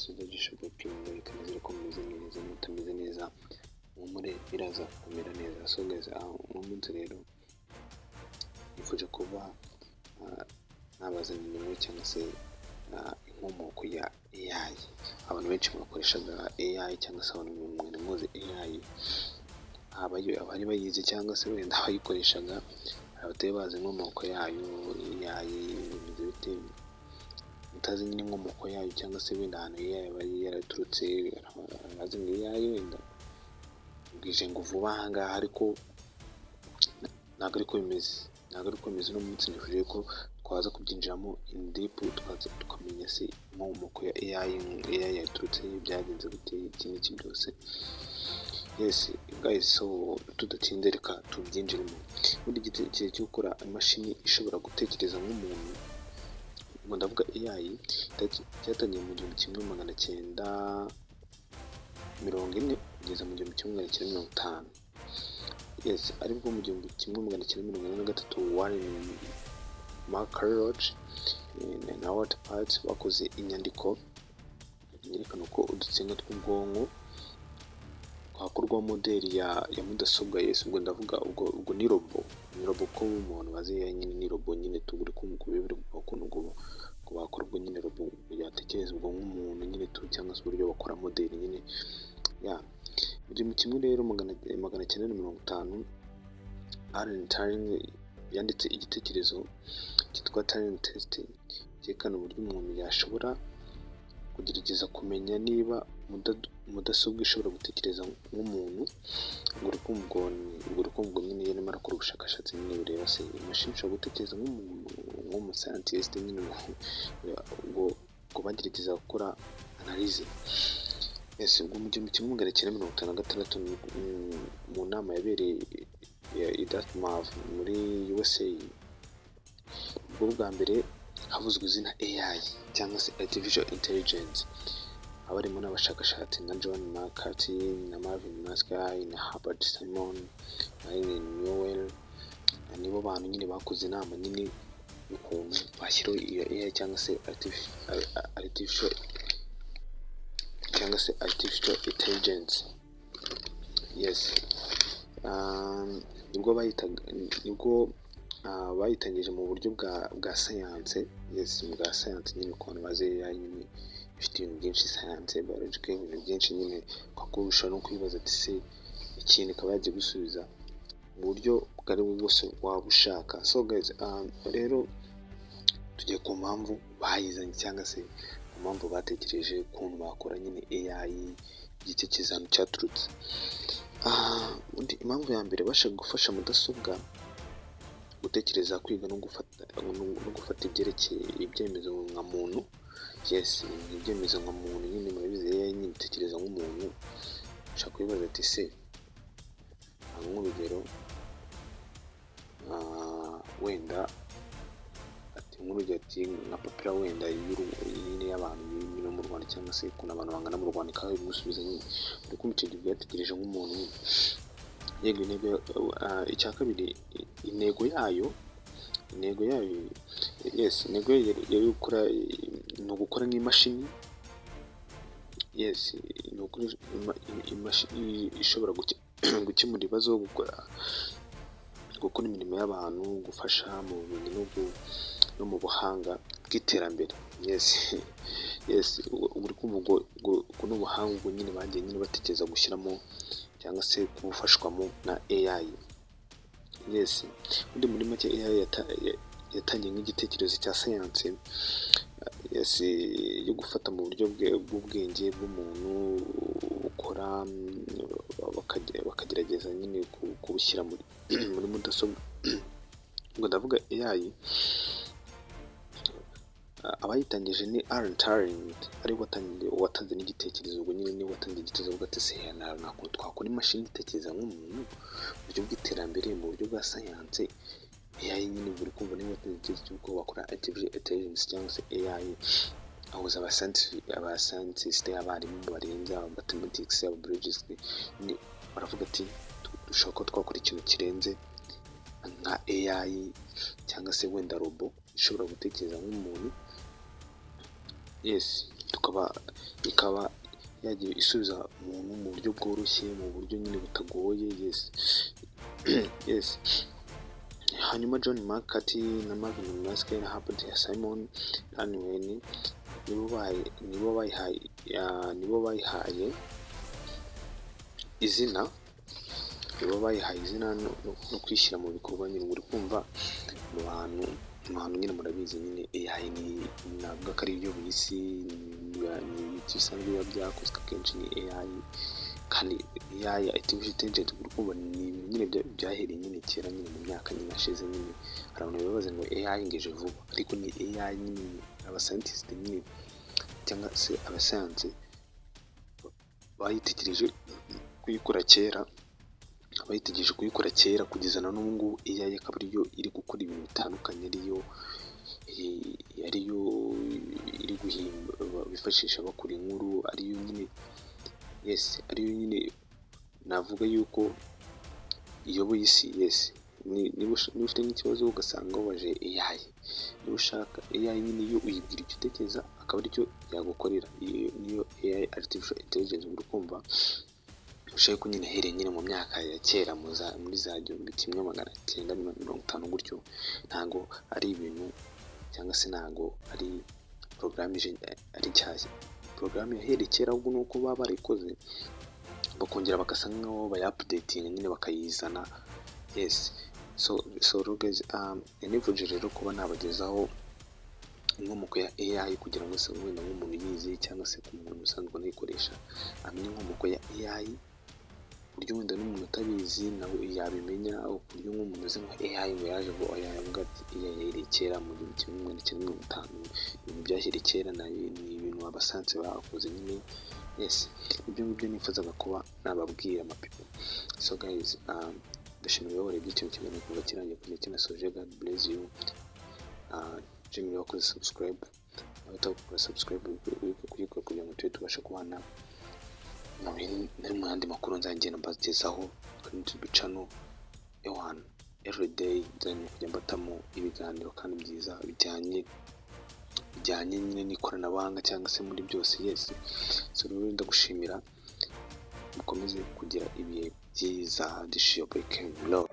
Sudagisha gupima ikanizera ko mumeze neza n'utameze neza mumure biraza kumera neza. So guys, uno munsi rero nifuje kuba nabazanye inkuru cyangwa se inkomoko ya AI. Abantu benshi bakoreshaga AI cyangwa se abantu mwene muzi AI, abari bayizi cyangwa se wenda abayikoreshaga abateye bazi inkomoko yayo. AI bimeze bite? Mutazi nyine inkomoko yayo cyangwa se wenda ahantu AI yari yaraturutse, bazi ngo AI wenda bwije ngo vuba aha ngaha, ariko ntabwo ariko bimeze. Uno munsi nifuje ko twaza kubyinjiramo in deep, tukamenya se inkomoko ya AI yaturutse byagenze gute, iki n'iki byose. Yes guys, so tudatinze reka tubyinjiremo. Muri gihe cyo gukora imashini ishobora gutekereza nk'umuntu, ngo ndavuga AI, cyatangiye mu 1940 kugeza mu 1950. Yes, aribwo mu 1943 Warren McCulloch na Walter Pitts bakoze inyandiko yerekana uko udutsinga tw'ubwonko twakorwa modeli ya mudasobwa. Yes, ubwo ndavuga ubwo ni robo ko umuntu bazi nyine ni robo nyine tuguri kumukubibiri ukuntu ngo bakorwa nyine robo yatekereza ubwo nk'umuntu nyine cyangwa se uburyo bakora modeli nyine ya mu kimwe rero 1950. Alan Turing yanditse igitekerezo cyitwa Turing test cyerekana uburyo umuntu yashobora kugerageza kumenya niba mudasobwa ishobora gutekereza nk'umuntu. Ubwo nyine yarimo arakora ubushakashatsi nyine bureba se imashini ishobora gutekereza nk'umuntu, nk'umuscientist nyine ubwo bagerageza gukora analyse. Yes, ubwo mu 1956 mu nama yabereye i Dartmouth muri USA, ubwo bwa mbere havuzwe izina AI cyangwa se Artificial Intelligence. Abarimo n'abashakashatsi nka John McCarthy na Marvin Minsky na Herbert Simon na Irene Newell, nibo bantu nyine bakoze inama nyine y'ukuntu bashyiraho iyo AI cyangwa se Artificial Intelligence. Yes, nibwo bayitangije mu buryo bwa science. Yes, bwa science nyine ukuntu bazi AI nyine ifite ibintu byinshi, science, biological, ibintu byinshi nyine kuko ushobora no kwibaza ati se ikintu ikaba yagiye gusubiza mu buryo bwari bwose waba ushaka. So guys, rero tugiye ku mpamvu bayizanye cyangwa se ku mpamvu batekereje ukuntu bakora nyine AI, igitekerezo cyaturutse. Impamvu ya mbere bashaka gufasha mudasobwa gutekereza, kwiga no gufata ibyerekeye ibyemezo nka muntu. Yes, ibyemezo nka muntu nyine murabizi AI nyine itekereza nk'umuntu. Ushaka kwibaza ati se nk'urugero wenda ati nka papira wenda nyine y'abantu nyine mu Rwanda cyangwa se ukuntu abantu bangana mu Rwanda, ikaba imusubiza nyine ariko mu icyo gihe yatekereje nk'umuntu. Yego, icya kabiri, intego yayo yes, intego yari gukora nk'imashini. Yes, imashini ishobora gukemura ibibazo, gukora imirimo y'abantu, gufasha mu bumenyi no mu buhanga bw'iterambere. Yes, uri kumva ubwo n'ubuhanga ubwo nyine bagiye nyine batekereza gushyiramo cyangwa se kubufashwamo na AI. Yes, undi muri make AI yatangiye nk'igitekerezo cya science. Yes, yo gufata mu buryo bw'ubwenge bw'umuntu ukora, bakagerageza nyine kubushyira muri mudasobwa. Ngo ndavuga AI, abayitangije ni Alan Turing, ari watanze n'igitekerezo. Ubwo nyine ni watanze igitekerezo avuga ati se ntabwo twakora imashini itekereza nk'umuntu mu buryo bw'iterambere, mu buryo bwa science. AI nyine buri kumva ni watanze igitekerezo cy'uko bakora Artificial Intelligence cyangwa se AI, ahuza abascientist, abarimu barenze, mathematics, biologists, baravuga ati dushobora ko twakora ikintu kirenze nka AI cyangwa se wenda robo ishobora gutekereza nk'umuntu. Yes, ikaba yagiye isubiza umuntu mu buryo bworoshye, mu buryo nyine butagoye. Yes. Hanyuma John McCarthy na Marvin Minsky na Herbert Simon Lanwin nibo bayihaye izina no kwishyira mu bikorwa. Nyine uri kumva mu bantu nyine murabizi nyine AI ntabwo ari ibyo bisi, ni bisanzwe biba byakozwe akenshi ni AI, kandi AI artificial intelligence uri kumva ni ibintu nyine byahereye nyine kera, nyine mu myaka nyine ashize. Nyine hari abantu bibaza ngo AI ngeje vuba, ariko ni AI nyine abascientist nyine cyangwa se abasanze bayitegereje kuyikora kera kugeza na n'ubu ngubu. AI akaba ariyo iri gukora ibintu bitandukanye, ariyo iri guhimba bifashisha bakora inkuru, ariyo nyine navuga yuko iyoboye isi. Niba ufite n'ikibazo ugasanga wabaje AI, niba ushaka AI nyine iyo uyibwira icyo utekereza akaba aricyo yagukorera. Niyo AI artificial intelligence uri kumva ushaka ko nyine ahereye nyine mu myaka ya kera muri za 1950 gutyo. Ntago ari ibintu cyangwa se ntago ari porogaramu ari nshyashya. Porogaramu yahereye kera, ahubwo ni uko baba barayikoze bakongera bagasa nkaho bayapudetinga nyine bakayizana. So guys, yanifuje rero kuba nabagezaho inkomoko ya AI kugira ngo se wenda nk'umuntu yize cyangwa se ku muntu usanzwe anayikoresha amenye inkomoko ya AI, buryo wenda n'umuntu utabizi nawe yabimenya. Uburyo nk'umuntu uzi nka AI ngo yaje ngo yavuga ati AI yahereye kera mu 1950, ibintu byahereye kera ni ibintu abasanze bakoze nyine. Ibyo ngibyo nifuzaga kuba nababwira amapipo. So guys, ndashimira wowe warebye ikintu kimwe kuva kirangiye kugeza kinasoje. God bless you. Jimmy wakoze subscribe, nawe subscribe kuyikora kugira ngo tube tubashe kubana mu yandi makuru nzagenda mbagezaho kuri YouTube channel every day. Then kujya mbatamo ibiganiro kandi byiza bijyanye nyine n'ikoranabuhanga cyangwa se muri byose. So rero ndagushimira, mukomeze kugira ibihe byiza. This is your boy Ken Love.